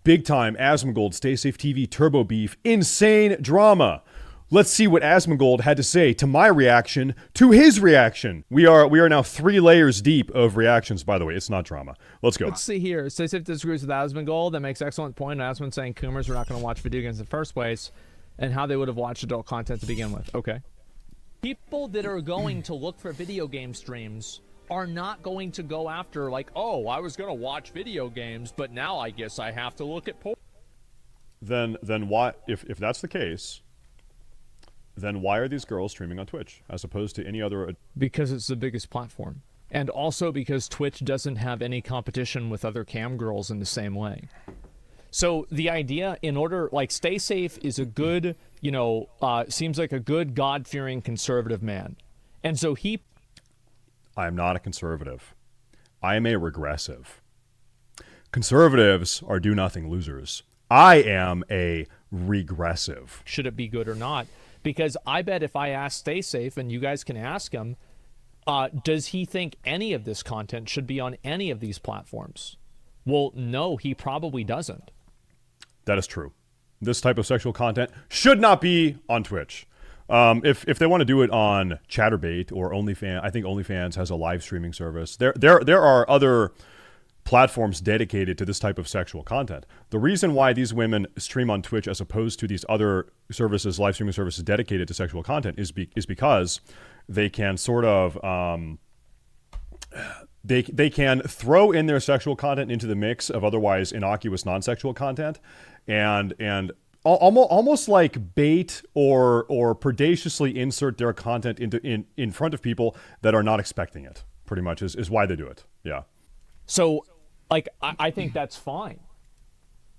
Big time Asmongold Staysafe TV Turbo Beef insane drama. Let's see what Asmongold had to say to my reaction to his reaction. We are now 3 layers deep of reactions, by the way. It's not drama. Let's go. Let's see here. Staysafe disagrees with Asmongold. That makes excellent point. Asmon saying Coomers were not going to watch video games in the first place and how they would have watched adult content to begin with. Okay. People that are going to look for video game streams are not going to go after like, oh, I was going to watch video games, but now I guess I have to look at porn. Then why, if that's the case, then why are these girls streaming on Twitch as opposed to any other? Because it's the biggest platform. And also because Twitch doesn't have any competition with other cam girls in the same way. So the idea, in order, like, Staysafe is a good, seems like a good God-fearing conservative man. And so I am not a conservative. I am a regressive. Conservatives are do-nothing losers. I am a regressive. Should it be good or not? Because I bet if I ask Staysafe, and you guys can ask him, does he think any of this content should be on any of these platforms? Well, no, he probably doesn't. That is true. This type of sexual content should not be on Twitch. If they want to do it on Chatterbait or OnlyFans, I think OnlyFans has a live streaming service. There are other platforms dedicated to this type of sexual content. The reason why these women stream on Twitch as opposed to these other services, live streaming services dedicated to sexual content, is because they can sort of they can throw in their sexual content into the mix of otherwise innocuous non-sexual content, and almost like bait or predaciously insert their content in front of people that are not expecting it. Pretty much is why they do it. Yeah. So, like, I think that's fine.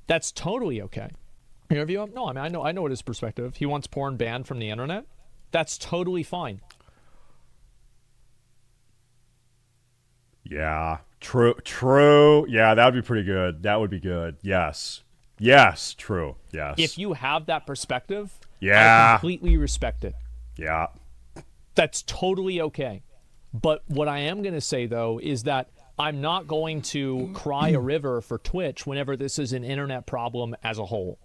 That's totally okay. Interview him? No, I mean, I know what his perspective. He wants porn banned from the internet. That's totally fine. Yeah, true. Yeah, that would be pretty good. That would be good. Yes, true. Yes. If you have that perspective, yeah, I completely respect it. Yeah. That's totally okay. But what I am going to say, though, is that I'm not going to cry a river for Twitch whenever this is an internet problem as a whole.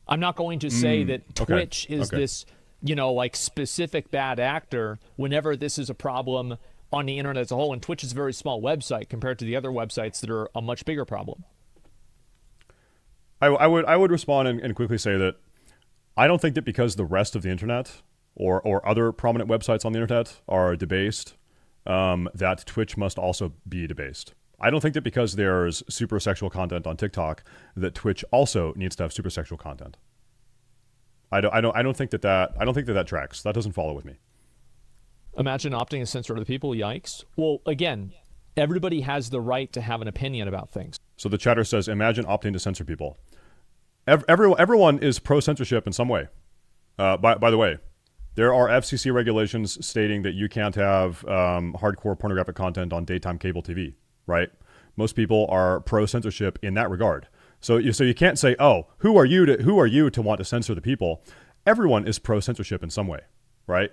I'm not going to say that Twitch is this, like, specific bad actor whenever this is a problem on the internet as a whole. And Twitch is a very small website compared to the other websites that are a much bigger problem. I would respond and quickly say that I don't think that because the rest of the internet or other prominent websites on the internet are debased, that Twitch must also be debased. I don't think that because there's super sexual content on TikTok that Twitch also needs to have super sexual content. I don't think that tracks. That doesn't follow with me. Imagine opting to censor other people. Yikes. Well, again, everybody has the right to have an opinion about things. So the chatter says, imagine opting to censor people. Everyone is pro-censorship in some way. By the way, there are FCC regulations stating that you can't have hardcore pornographic content on daytime cable TV, right? Most people are pro-censorship in that regard. So you can't say, oh, who are you to want to censor the people? Everyone is pro-censorship in some way, right?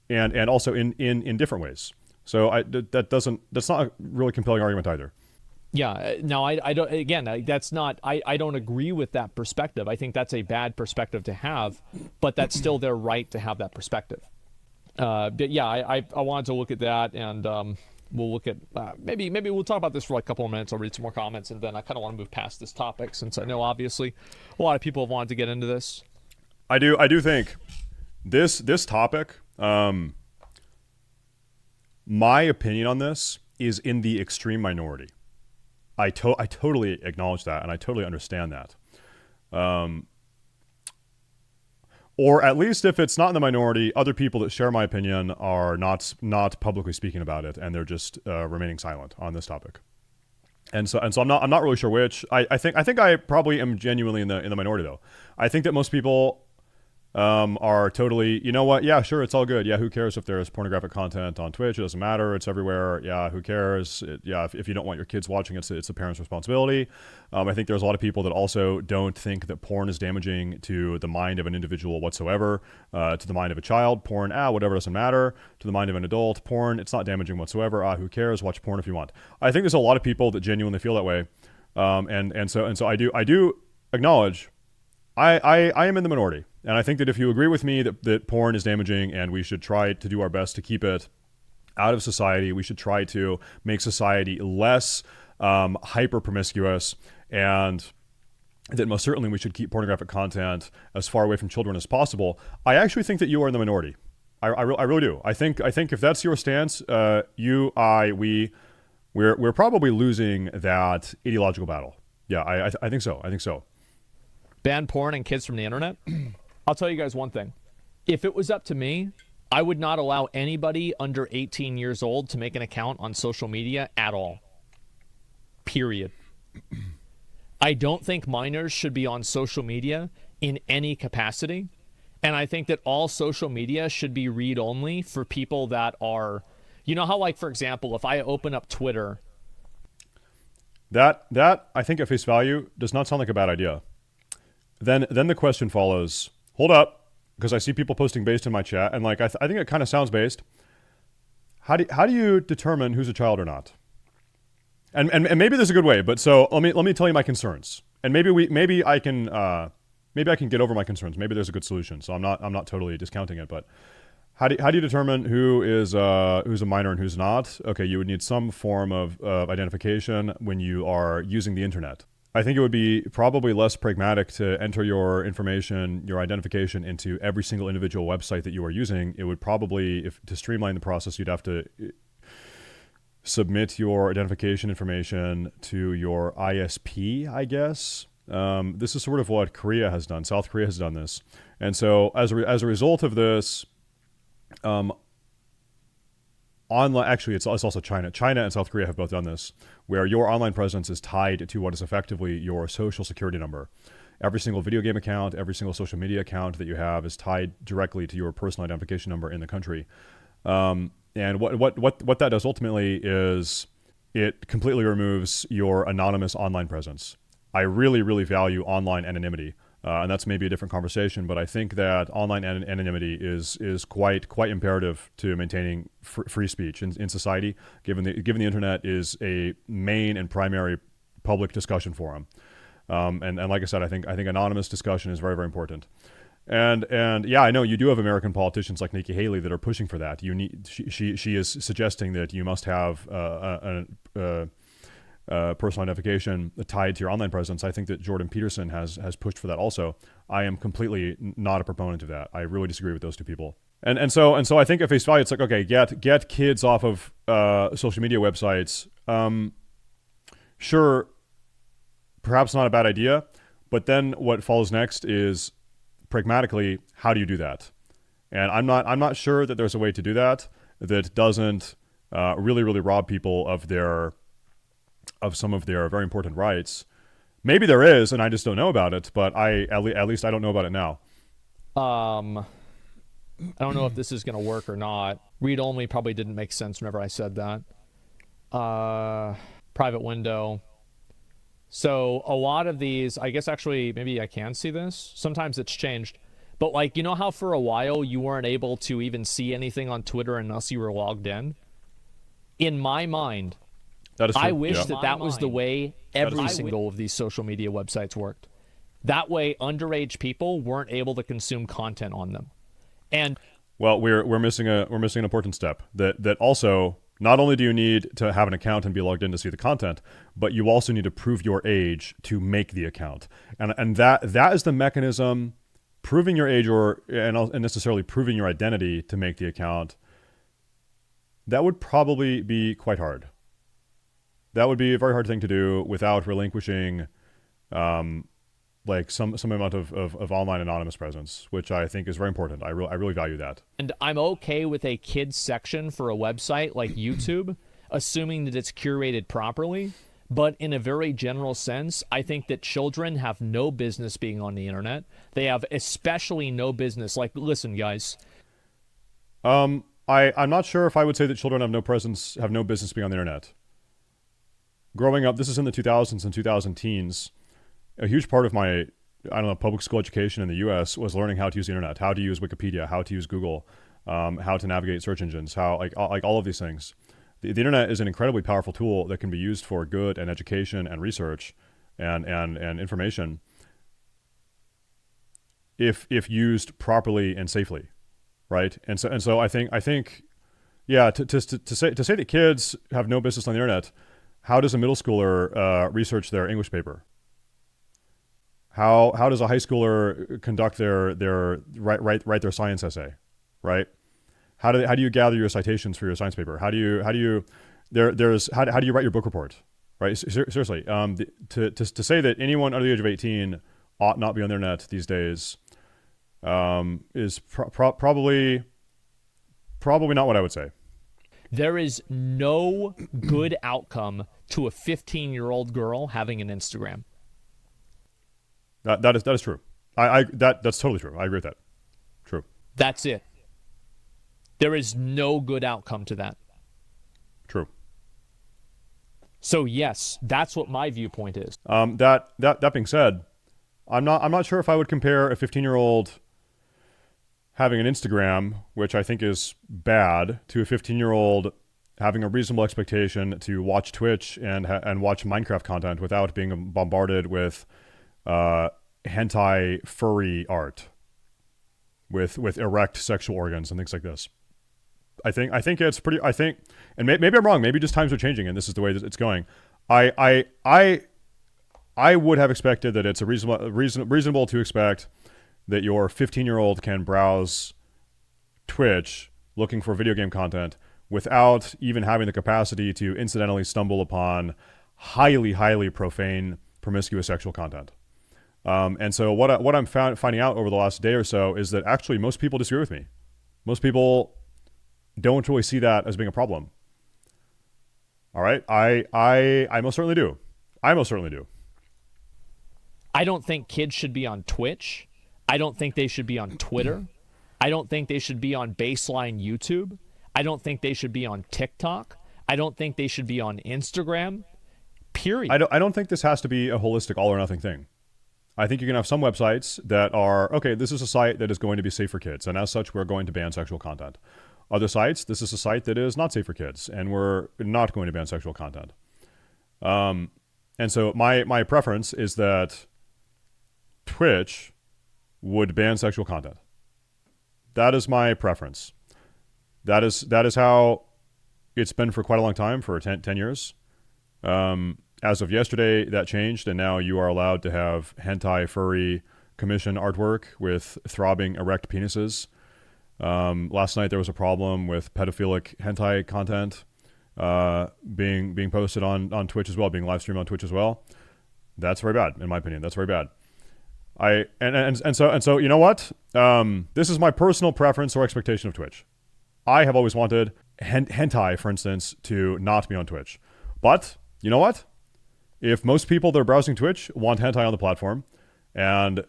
And also in different ways. So that's not a really compelling argument either. Yeah, no, I don't. Again, that's not. I don't agree with that perspective. I think that's a bad perspective to have, but that's still their right to have that perspective. But yeah, I wanted to look at that, and we'll look at maybe we'll talk about this for like a couple of minutes. I'll read some more comments, and then I kind of want to move past this topic since I know obviously a lot of people have wanted to get into this. I do think this topic. My opinion on this is in the extreme minority. I totally acknowledge that, and I totally understand that. Or at least if it's not in the minority, other people that share my opinion are not publicly speaking about it, and they're just remaining silent on this topic. And so I'm not really sure which. I think I probably am genuinely in the minority though. I think that most people are totally, you know what? Yeah, sure, it's all good. Yeah, who cares if there's pornographic content on Twitch? It doesn't matter. It's everywhere. Yeah, who cares? If you don't want your kids watching it, it's the parent's responsibility. I think there's a lot of people that also don't think that porn is damaging to the mind of an individual whatsoever. To the mind of a child, porn, whatever, doesn't matter. To the mind of an adult, porn, it's not damaging whatsoever. Who cares? Watch porn if you want. I think there's a lot of people that genuinely feel that way. And so I do acknowledge I am in the minority, and I think that if you agree with me that porn is damaging and we should try to do our best to keep it out of society, we should try to make society less hyper promiscuous, and that most certainly we should keep pornographic content as far away from children as possible. I actually think that you are in the minority. I really do. I think if that's your stance, we're probably losing that ideological battle. Yeah, I think so. I think so. Ban porn and kids from the internet? I'll tell you guys one thing. If it was up to me, I would not allow anybody under 18 years old to make an account on social media at all. Period. I don't think minors should be on social media in any capacity. And I think that all social media should be read-only for people that are... You know how, like, for example, if I open up Twitter... That I think at face value does not sound like a bad idea. Then the question follows, hold up, because I see people posting based in my chat, and like I think it kind of sounds based. How do you determine who's a child or not? And maybe there's a good way, but so let me tell you my concerns, and maybe I can get over my concerns. Maybe there's a good solution. So I'm not totally discounting it, but how do you determine who's a minor and who's not? Okay, you would need some form of identification when you are using the internet. I think it would be probably less pragmatic to enter your information, your identification into every single individual website that you are using. It would probably, to streamline the process, you'd have to submit your identification information to your ISP, I guess. This is sort of what Korea has done. South Korea has done this. And so as a result of this, online, actually, it's also China. China and South Korea have both done this, where your online presence is tied to what is effectively your social security number. Every single video game account, every single social media account that you have is tied directly to your personal identification number in the country. And what that does ultimately is it completely removes your anonymous online presence. I really, really value online anonymity. And that's maybe a different conversation, but I think that online anonymity is quite imperative to maintaining free speech in society, given the internet is a main and primary public discussion forum. And like I said, I think anonymous discussion is very, very important. And yeah, I know you do have American politicians like Nikki Haley that are pushing for that. She is suggesting that you must have personal identification tied to your online presence. I think that Jordan Peterson has pushed for that also. I am completely not a proponent of that. I really disagree with those two people. And so I think at face value, it's like, okay, get kids off of social media websites. Sure, perhaps not a bad idea, but then what follows next is pragmatically, how do you do that? And I'm not sure that there's a way to do that doesn't really rob people of some of their very important rights. Maybe there is, and I just don't know about it, but at least I don't know about it now. I don't know if this is going to work or not. Read only probably didn't make sense whenever I said that. Private window. So a lot of these, I guess actually maybe I can see this. Sometimes it's changed. But like, you know how for a while you weren't able to even see anything on Twitter unless you were logged in? In my mind, that is true. I wish that was the way every single of these social media websites worked. That way underage people weren't able to consume content on them. And well, we're missing an important step. That also, not only do you need to have an account and be logged in to see the content, but you also need to prove your age to make the account. And that is the mechanism. Proving your age and necessarily proving your identity to make the account, that would probably be quite hard. That would be a very hard thing to do without relinquishing like some amount of online anonymous presence, which I think is very important. I really value that. And I'm okay with a kids section for a website like YouTube, assuming that it's curated properly. But in a very general sense, I think that children have no business being on the internet. They have especially no business. Like, listen, guys. I'm not sure if I would say that children have no business being on the internet. Growing up, this is in the 2000s and 2010s. A huge part of my, public school education in the U.S. was learning how to use the internet, how to use Wikipedia, how to use Google, how to navigate search engines, how like all of these things. The internet is an incredibly powerful tool that can be used for good and education and research. and information if used properly and safely, right? And so I think yeah, to say that kids have no business on the internet. How does a middle schooler research their English paper? How does a high schooler conduct their write their science essay, right? How do you gather your citations for your science paper? How do you how do you write your book report, right? Seriously, to say that anyone under the age of 18 ought not be on the internet these days is probably not what I would say. There is no good outcome to a 15-year-old girl having an Instagram. That is true. That's totally true. I agree with that. True. That's it. There is no good outcome to that. True. So yes, that's what my viewpoint is. That being said, I'm not sure if I would compare a 15-year-old having an Instagram, which I think is bad, to a 15-year-old having a reasonable expectation to watch Twitch and watch Minecraft content without being bombarded with hentai furry art with erect sexual organs and things like this. I think it's pretty. And maybe I'm wrong. Maybe just times are changing and this is the way that it's going. I would have expected that it's reasonable to expect that your 15-year-old can browse Twitch looking for video game content without even having the capacity to incidentally stumble upon highly profane, promiscuous sexual content. And so what I'm finding out over the last day or so is that actually most people disagree with me. Most people don't really see that as being a problem. All right, I most certainly do. I most certainly do. I don't think kids should be on Twitch. I don't think they should be on Twitter. I don't think they should be on baseline YouTube. I don't think they should be on TikTok. I don't think they should be on Instagram. Period. I don't think this has to be a holistic all or nothing thing. I think you can have some websites that are, okay, this is a site that is going to be safe for kids, and as such, we're going to ban sexual content. Other sites, this is a site that is not safe for kids, and we're not going to ban sexual content. And so my preference is that Twitch would ban sexual content. That is my preference. That is how it's been for quite a long time, for 10 years. As of yesterday, that changed, and now you are allowed to have hentai furry commission artwork with throbbing erect penises. Last night there was a problem with pedophilic hentai content being posted on Twitch as well, being live streamed on Twitch as well. That's very bad, in my opinion. That's very bad. So you know what? This is my personal preference or expectation of Twitch. I have always wanted hentai, for instance, to not be on Twitch. But you know what? If most people that are browsing Twitch want hentai on the platform, and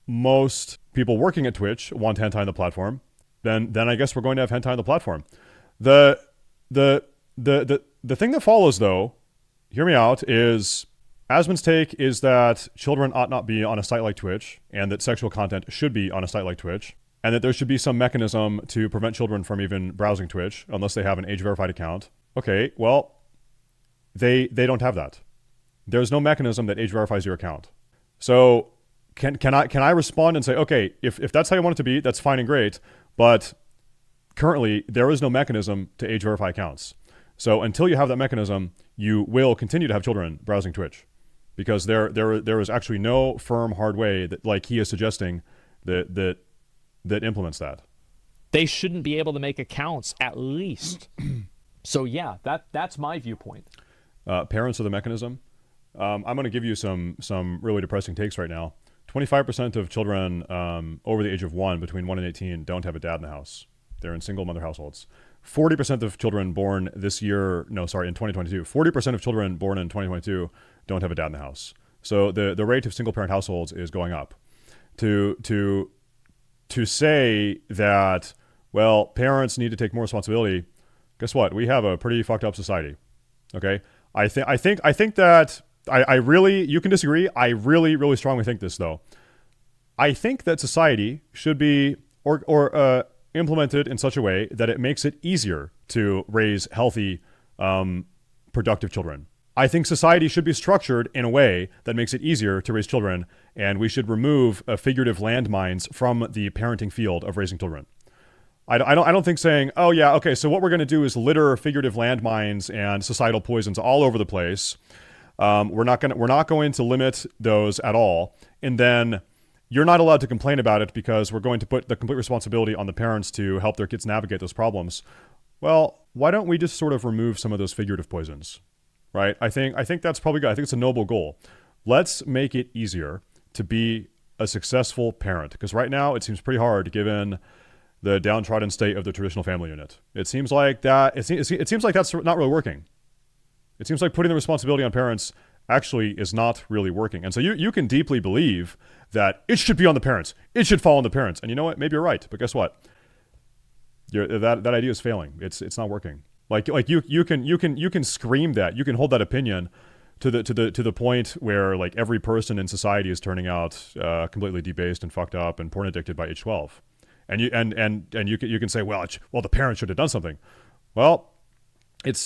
most people working at Twitch want hentai on the platform, then I guess we're going to have hentai on the platform. The thing that follows, though, hear me out, is Asmon's take is that children ought not be on a site like Twitch, and that sexual content should be on a site like Twitch, and that there should be some mechanism to prevent children from even browsing Twitch unless they have an age-verified account. Okay, well, they don't have that. There's no mechanism that age verifies your account. So can I respond and say, okay, if that's how you want it to be, that's fine and great, but currently there is no mechanism to age verify accounts. So until you have that mechanism, you will continue to have children browsing Twitch, because there is actually no firm hard way that, like he is suggesting, that implements that. They shouldn't be able to make accounts, at least. So yeah, that's my viewpoint. Parents are the mechanism. I'm going to give you some really depressing takes right now. 25% of children over the age of 1, between 1 and 18, don't have a dad in the house. They're in single mother households. 40% of children born in 2022, 40% of children born in 2022 don't have a dad in the house. So the rate of single parent households is going up. To say that, well, parents need to take more responsibility, guess what? We have a pretty fucked up society. Okay? I think that I really, you can disagree. I really strongly think this, though. I think that society should be implemented in such a way that it makes it easier to raise healthy, productive children. I think society should be structured in a way that makes it easier to raise children, and we should remove figurative landmines from the parenting field of raising children. I don't think saying, oh yeah, okay, so what we're going to do is litter figurative landmines and societal poisons all over the place. We're not going to limit those at all, and then you're not allowed to complain about it because we're going to put the complete responsibility on the parents to help their kids navigate those problems. Well, why don't we just sort of remove some of those figurative poisons, right? I think that's probably good. I think it's a noble goal. Let's make it easier to be a successful parent, because right now it seems pretty hard given the downtrodden state of the traditional family unit. It seems like that. It seems like that's not really working. It seems like putting the responsibility on parents actually is not really working. And so you can deeply believe that it should be on the parents. It should fall on the parents. And you know what? Maybe you're right. But guess what? That idea is failing. It's not working. Like you can scream that. You can hold that opinion to the point where like every person in society is turning out completely debased and fucked up and porn addicted by age 12. And you can say, well, the parents should have done something. Well, it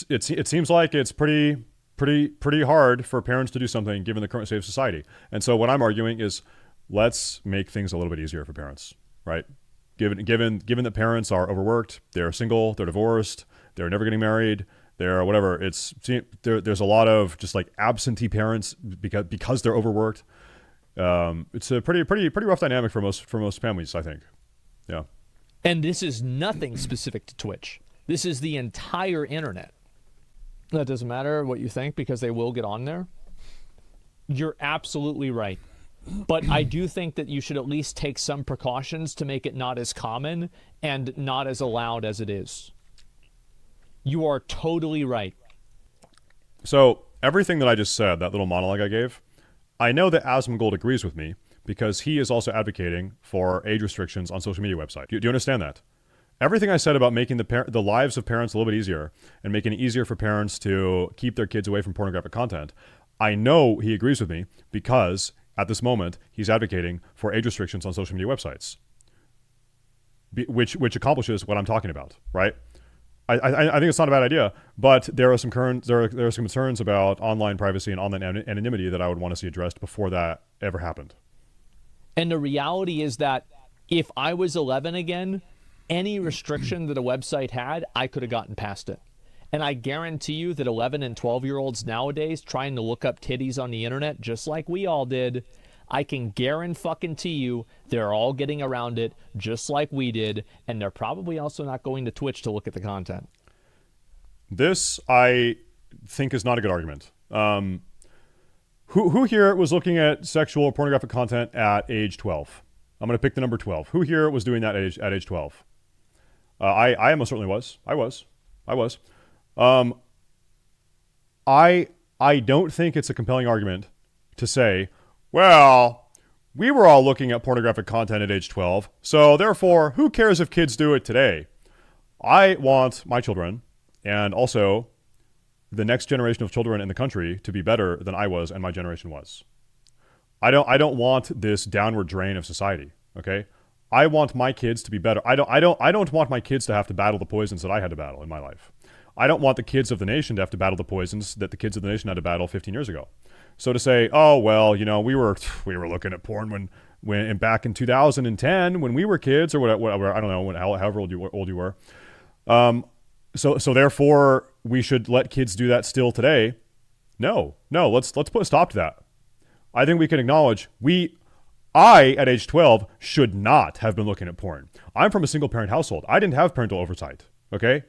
seems like it's pretty hard for parents to do something given the current state of society. And so what I'm arguing is, let's make things a little bit easier for parents, right? Given that parents are overworked, they're single, they're divorced, they're never getting married, they're whatever. There's a lot of just like absentee parents because they're overworked. It's a pretty rough dynamic for most families, I think. Yeah. And this is nothing specific to Twitch. This is the entire internet. That doesn't matter what you think because they will get on there. You're absolutely right. But I do think that you should at least take some precautions to make it not as common and not as allowed as it is. You are totally right. So everything that I just said, that little monologue I gave, I know that Asmongold agrees with me because he is also advocating for age restrictions on social media websites. Do you understand that? Everything I said about making the lives of parents a little bit easier and making it easier for parents to keep their kids away from pornographic content, I know he agrees with me because at this moment he's advocating for age restrictions on social media websites, which accomplishes what I'm talking about, right? I think it's not a bad idea, but there are some concerns about online privacy and online anonymity that I would want to see addressed before that ever happened. And the reality is that if I was 11 again, any restriction that a website had, I could have gotten past it. And I guarantee you that 11 and 12-year-olds nowadays trying to look up titties on the internet just like we all did, I can guarantee you they're all getting around it just like we did, and they're probably also not going to Twitch to look at the content. This, I think, is not a good argument. Who here was looking at sexual or pornographic content at age 12? I'm going to pick the number 12. Who here was doing that at age 12? I most certainly was. I was. I don't think it's a compelling argument to say, well, we were all looking at pornographic content at age 12, so therefore, who cares if kids do it today? I want my children, and also the next generation of children in the country, to be better than I was and my generation was. I don't want this downward drain of society, okay? I want my kids to be better. I don't want my kids to have to battle the poisons that I had to battle in my life. I don't want the kids of the nation to have to battle the poisons that the kids of the nation had to battle 15 years ago. So to say, oh well, you know, we were looking at porn when back in 2010 when we were kids or whatever, I don't know, however old you were. So therefore we should let kids do that still today. No, let's put a stop to that. I think we can acknowledge I at age 12 should not have been looking at porn. I'm from a single parent household. I didn't have parental oversight. Okay.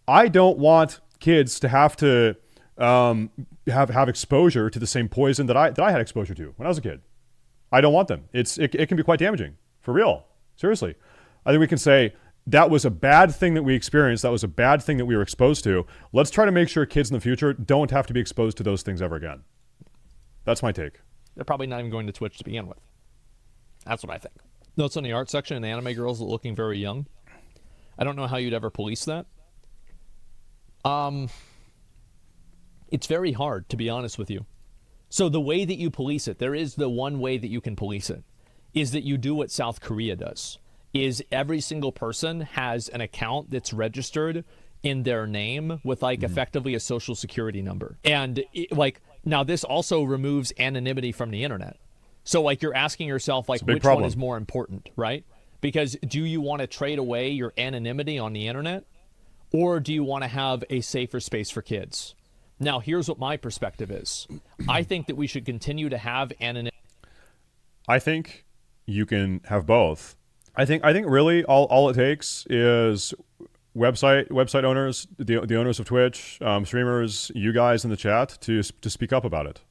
I don't want kids to have to have exposure to the same poison that I had exposure to when I was a kid. I don't want them. It can be quite damaging, for real. Seriously. I think we can say that was a bad thing that we experienced. That was a bad thing that we were exposed to. Let's try to make sure kids in the future don't have to be exposed to those things ever again. That's my take. They're probably not even going to Twitch to begin with. That's what I think. Notes on the art section and anime girls looking very young. I don't know how you'd ever police that. It's very hard, to be honest with you. So the way that you police it, there is the one way that you can police it, is that you do what South Korea does, is every single person has an account that's registered in their name with like effectively a social security number. And like now this also removes anonymity from the internet. So like you're asking yourself like which one is more important, right? Because do you want to trade away your anonymity on the internet, or do you want to have a safer space for kids? Now, here's what my perspective is. I think that we should continue to have anonymity. I think you can have both. I think really all it takes is website owners, the owners of Twitch, streamers, you guys in the chat to speak up about it.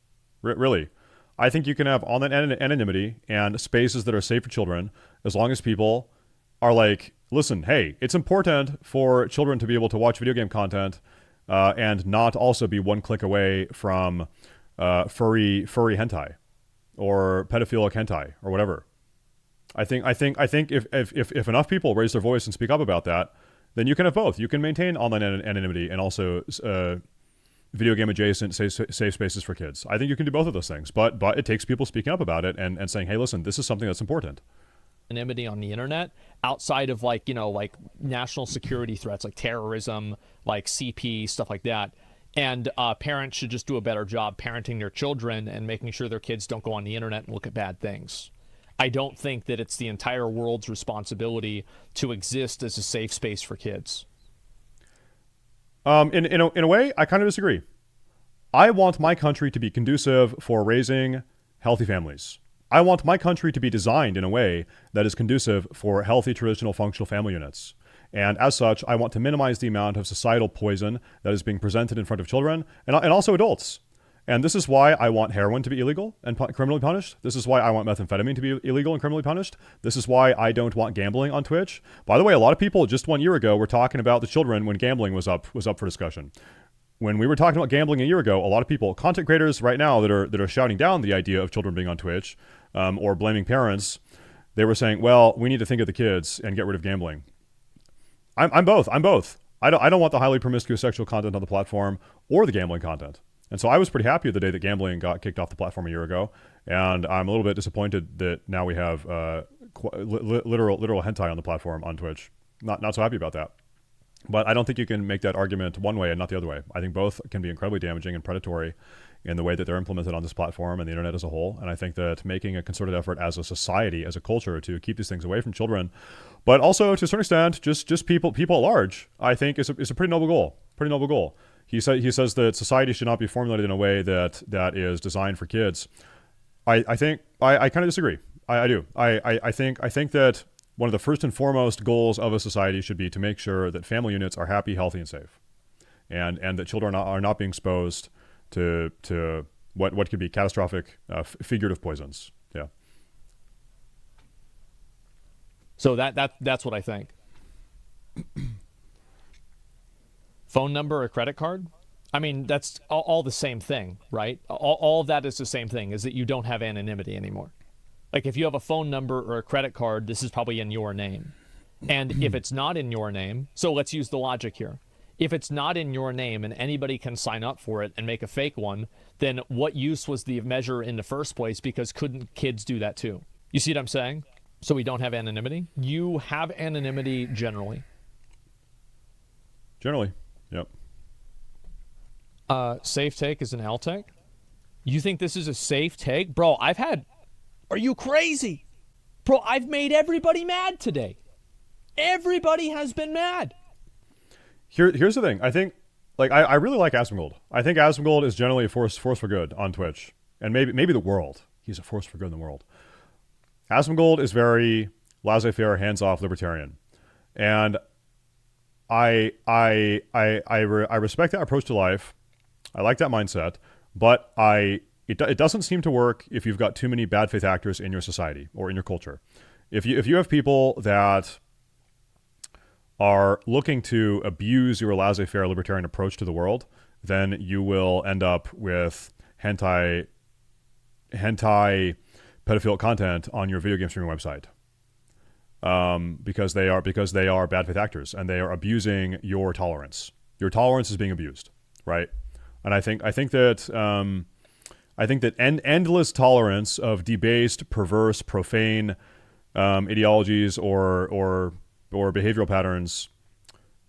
Really. I think you can have online anonymity and spaces that are safe for children as long as people are like, listen, hey, it's important for children to be able to watch video game content and not also be one click away from furry hentai or pedophilic hentai or whatever. I think if enough people raise their voice and speak up about that, then you can have both. You can maintain online anonymity and also video game adjacent safe spaces for kids. I think you can do both of those things, but it takes people speaking up about it and saying, hey, listen, this is something that's important. Anonymity on the internet outside of like, you know, like national security threats like terrorism, like CP, stuff like that. And parents should just do a better job parenting their children and making sure their kids don't go on the internet and look at bad things. I don't think that it's the entire world's responsibility to exist as a safe space for kids. In a way, I kind of disagree. I want my country to be conducive for raising healthy families. I want my country to be designed in a way that is conducive for healthy, traditional, functional family units. And as such, I want to minimize the amount of societal poison that is being presented in front of children and also adults. And this is why I want heroin to be illegal and criminally punished. This is why I want methamphetamine to be illegal and criminally punished. This is why I don't want gambling on Twitch. By the way, a lot of people just 1 year ago were talking about the children when gambling was up for discussion. When we were talking about gambling a year ago, a lot of people, content creators right now that are shouting down the idea of children being on Twitch or blaming parents, they were saying, well, we need to think of the kids and get rid of gambling. I'm both. I don't want the highly promiscuous sexual content on the platform or the gambling content. And so I was pretty happy the day that gambling got kicked off the platform a year ago. And I'm a little bit disappointed that now we have literal hentai on the platform on Twitch. Not so happy about that. But I don't think you can make that argument one way and not the other way. I think both can be incredibly damaging and predatory in the way that they're implemented on this platform and the internet as a whole. And I think that making a concerted effort as a society, as a culture, to keep these things away from children, but also to a certain extent, just people at large, I think is a pretty noble goal. Pretty noble goal. He says that society should not be formulated in a way that is designed for kids. I kind of disagree. I do. I think that one of the first and foremost goals of a society should be to make sure that family units are happy, healthy, and safe, and that children are not being exposed to what could be catastrophic figurative poisons. Yeah. So that's what I think. Phone number or credit card? I mean, that's all the same thing, right? All of that is the same thing, is that you don't have anonymity anymore. Like if you have a phone number or a credit card, this is probably in your name. And if it's not in your name, so let's use the logic here. If it's not in your name and anybody can sign up for it and make a fake one, then what use was the measure in the first place? Because couldn't kids do that too? You see what I'm saying? So we don't have anonymity? You have anonymity generally. Generally, yep. Safe take is an L take? You think this is a safe take? Bro, are you crazy? Bro, I've made everybody mad today. Everybody has been mad. Here's the thing. I think, like, I really like Asmongold. I think Asmongold is generally a force for good on Twitch, and maybe the world. He's a force for good in the world. Asmongold is very laissez-faire, hands-off libertarian, and I respect that approach to life. I like that mindset, but it doesn't seem to work if you've got too many bad faith actors in your society or in your culture. If you have people that are looking to abuse your laissez-faire libertarian approach to the world, then you will end up with hentai pedophile content on your video game streaming website. Because they are bad faith actors and they are abusing your tolerance. Your tolerance is being abused, right? And I think that endless tolerance of debased, perverse, profane ideologies or behavioral patterns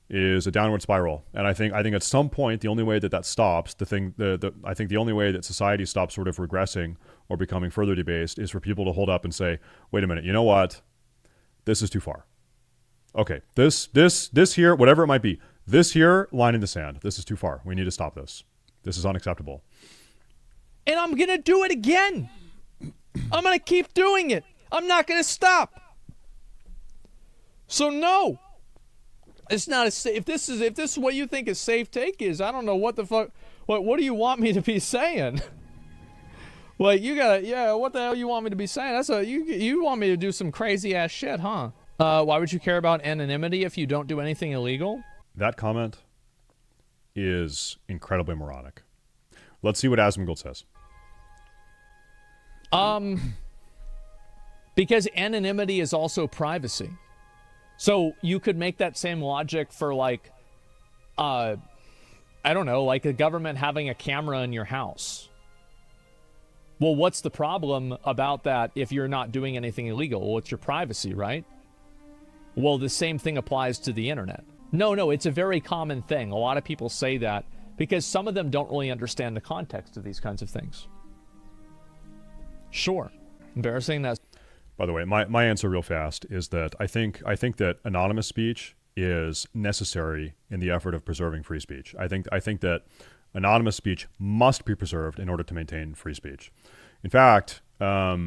is a downward spiral. And I think at some point the only way that stops, I think the only way that society stops sort of regressing or becoming further debased is for people to hold up and say, wait a minute, you know what? This is too far. Okay, this here, whatever it might be, this here, line in the sand. This is too far. We need to stop this. This is unacceptable. And I'm going to do it again. I'm going to keep doing it. I'm not going to stop. So no. It's not if this is what you think a safe take is, I don't know what the fuck. What do you want me to be saying? Like, you gotta, what the hell you want me to be saying? You want me to do some crazy ass shit, huh? Why would you care about anonymity if you don't do anything illegal? That comment is incredibly moronic. Let's see what Asmongold says. Because anonymity is also privacy. So you could make that same logic for, like, I don't know, like a government having a camera in your house. Well, what's the problem about that if you're not doing anything illegal? Well, it's your privacy, right? Well, the same thing applies to the internet. No, it's a very common thing. A lot of people say that because some of them don't really understand the context of these kinds of things. Sure. Embarrassing. That's... By the way, my answer real fast is that I think that anonymous speech is necessary in the effort of preserving free speech. I think that anonymous speech must be preserved in order to maintain free speech. In fact, as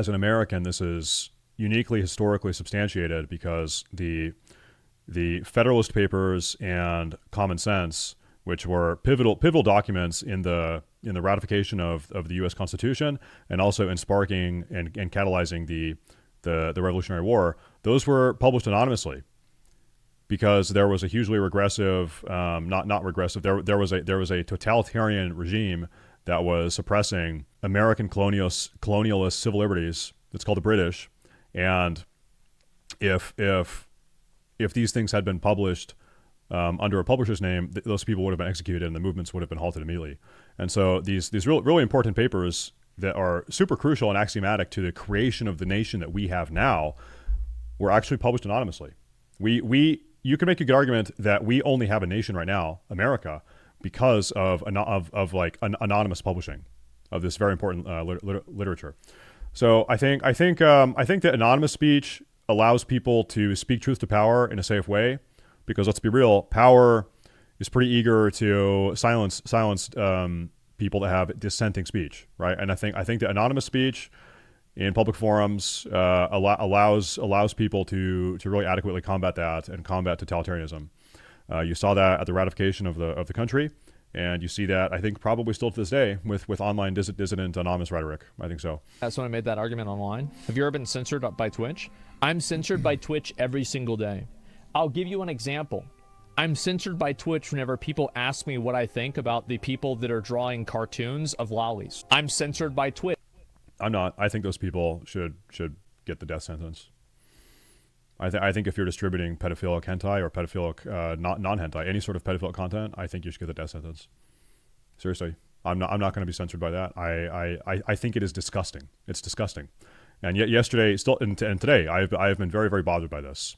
an American, this is uniquely historically substantiated because the Federalist Papers and Common Sense, which were pivotal documents in the ratification of the U.S. Constitution and also in sparking and catalyzing the Revolutionary War, those were published anonymously because there was a hugely regressive, not regressive, there was a totalitarian regime that was suppressing American colonialist civil liberties. It's called the British, and if these things had been published under a publisher's name, those people would have been executed and the movements would have been halted immediately. And so these really important papers that are super crucial and axiomatic to the creation of the nation that we have now were actually published anonymously. You can make a good argument that we only have a nation right now, America, because of anonymous publishing of this very important literature. So I think that anonymous speech allows people to speak truth to power in a safe way, because let's be real, power is pretty eager to silence people that have dissenting speech, right? And I think that anonymous speech in public forums allows people to really adequately combat that and combat totalitarianism. You saw that at the ratification of the country, and you see that, I think, probably still to this day with online dissident anonymous rhetoric. I think so. That's when I made that argument online. Have you ever been censored by Twitch? I'm censored by Twitch every single day. I'll give you an example. I'm censored by Twitch whenever people ask me what I think about the people that are drawing cartoons of lollies. I'm censored by Twitch. I'm not. I think those people should get the death sentence. I think if you're distributing pedophilic hentai or pedophilic non-hentai, any sort of pedophilic content, I think you should get the death sentence. Seriously, I'm not going to be censored by that. I think it is disgusting. It's disgusting. And yet yesterday, still and today, I have been very, very bothered by this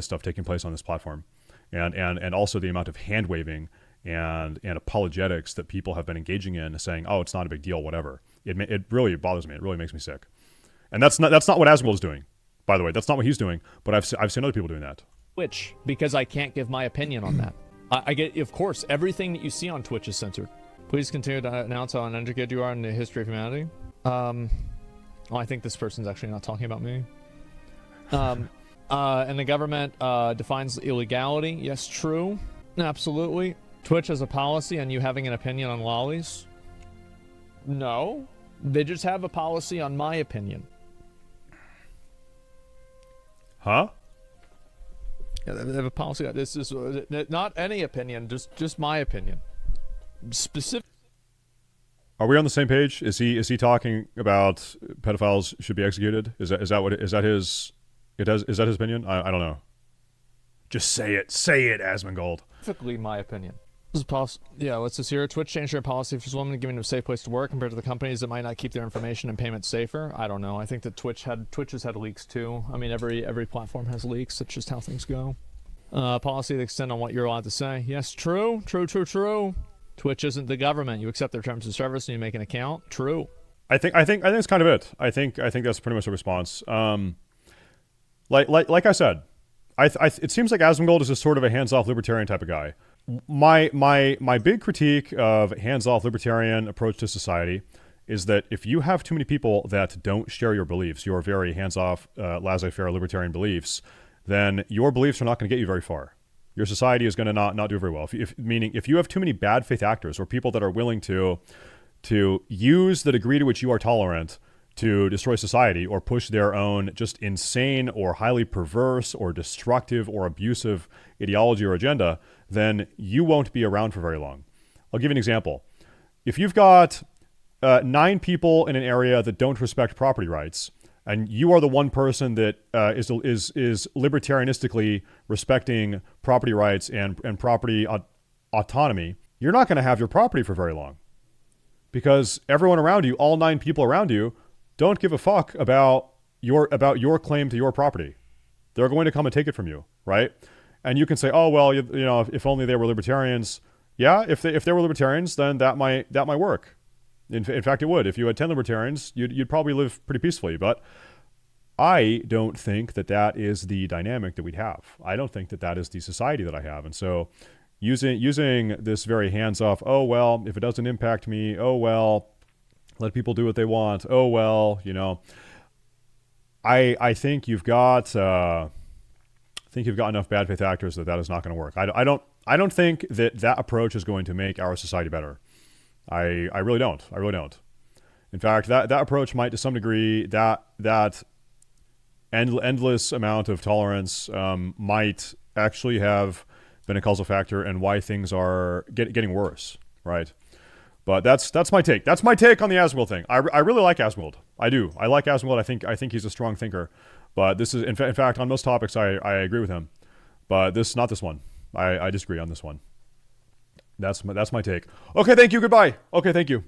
stuff taking place on this platform, and also the amount of hand waving and apologetics that people have been engaging in, saying, "Oh, it's not a big deal, whatever." It really bothers me. It really makes me sick. And that's not what Asmongold is doing. By the way, that's not what he's doing, but I've seen other people doing that. Twitch, because I can't give my opinion on that. I get, of course, everything that you see on Twitch is censored. Please continue to announce how uneducated you are in the history of humanity. I think this person's actually not talking about me. And the government defines illegality. Yes, true. Absolutely. Twitch has a policy on you having an opinion on lollies. No. They just have a policy on my opinion. Huh? Yeah, they have a policy. This is not any opinion, just my opinion. Specific. Are we on the same page? Is he talking about pedophiles should be executed? Is that his opinion? I don't know. Just say it, Asmongold. Specifically, my opinion. Yeah, let's just hear. Twitch changed their policy for women giving them a safe place to work compared to the companies that might not keep their information and payments safer. I don't know. I think that Twitch has had leaks too. I mean, every platform has leaks. That's just how things go. Policy that extend on what you're allowed to say. Yes, true. Twitch isn't the government. You accept their terms of service and you make an account. True. I think that's kind of it. I think that's pretty much the response. Like I said, it seems like Asmongold is just sort of a hands-off libertarian type of guy. My big critique of hands-off libertarian approach to society is that if you have too many people that don't share your beliefs, your very hands-off, laissez-faire libertarian beliefs, then your beliefs are not going to get you very far. Your society is going to not do very well. Meaning, if you have too many bad faith actors or people that are willing to use the degree to which you are tolerant to destroy society or push their own just insane or highly perverse or destructive or abusive ideology or agenda, then you won't be around for very long. I'll give you an example. If you've got 9 people in an area that don't respect property rights, and you are the one person that is libertarianistically respecting property rights and property autonomy, you're not going to have your property for very long. Because everyone around you, all 9 people around you, don't give a fuck about your claim to your property. They're going to come and take it from you, right? And you can say, oh well, you know, if only they were libertarians. Yeah, if they were libertarians, then that might work. In fact, it would. If you had 10 libertarians, you'd probably live pretty peacefully. But I don't think that is the dynamic that we'd have. I don't think that is the society that I have. And so using this very hands-off, oh, well, if it doesn't impact me, oh, well, let people do what they want. Oh, well, you know, I think you've got enough bad faith actors that is not going to work. I don't think that approach is going to make our society better. I really don't. I really don't. In fact, that approach might, to some degree, that endless amount of tolerance might actually have been a causal factor in why things are getting worse, right? But that's my take. That's my take on the Asmongold thing. I really like Asmongold. I do. I like Asmongold. I think he's a strong thinker. But this is, in fact, on most topics, I agree with him. But not this one. I disagree on this one. That's my take. Okay, thank you. Goodbye. Okay, thank you.